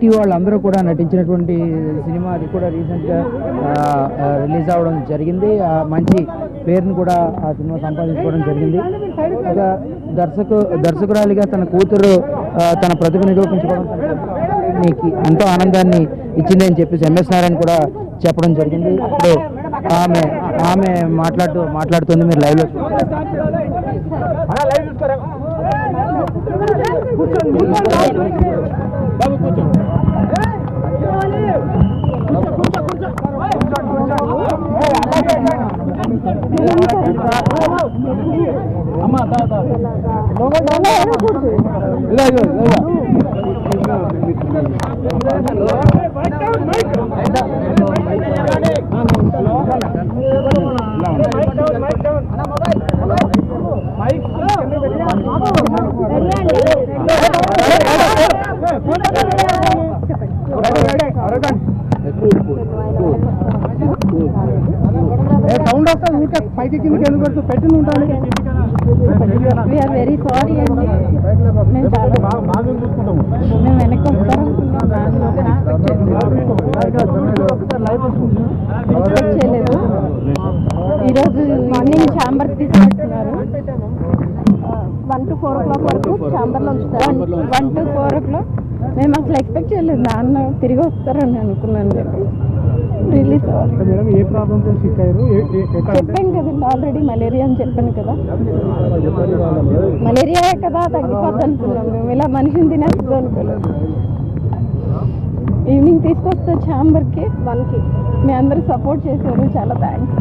ఈటీ వాళ్ళందరూ కూడా నటించినటువంటి సినిమా. అది కూడా రీసెంట్గా రిలీజ్ అవ్వడం జరిగింది. మంచి పేరును కూడా ఆ సినిమా సంపాదించుకోవడం జరిగింది. దర్శకురాలిగా తన కూతురు తన ప్రతిభ నిరూపించుకోవడం నీకు ఎంతో ఆనందాన్ని ఇచ్చింది అని చెప్పేసి ఎంఎస్ నారాయణ కూడా చెప్పడం జరిగింది. ఇప్పుడు ఆమె మాట్లాడుతుంది. మీరు లైవ్లో సౌండ్ వస్తుంది. ఊరికే పైకి కిందకి ఎందుకు పెడుతూ పెట్టిన ఉంటాను. వీఆర్ వెరీ సారీ అండి. మేము వెనక్కి ఎక్స్పెక్ట్ చేయలేదు. ఈరోజు మార్నింగ్ ఛాంబర్ తీసుకొస్తున్నారు. 1 to 4 o'clock వరకు ఛాంబర్లో ఉంచుతారు. 1 to 4 o'clock. మేము అసలు ఎక్స్పెక్ట్ చేయలేదు. నాన్న తిరిగి వస్తారని అనుకున్నాను. రిలీజ్ చెప్పాను కదండి ఆల్రెడీ. మలేరియా అని చెప్పాను కదా. మలేరియా కదా తగ్గిపోద్ది అనుకున్నాం. మేము ఇలా మనిషిని తినేస్తుంది అనుకోలేదు. ఈవినింగ్ తీసుకొస్తా ఛాంబర్కి 1కి. మీ అందరూ సపోర్ట్ చేశారు. చాలా థ్యాంక్స్.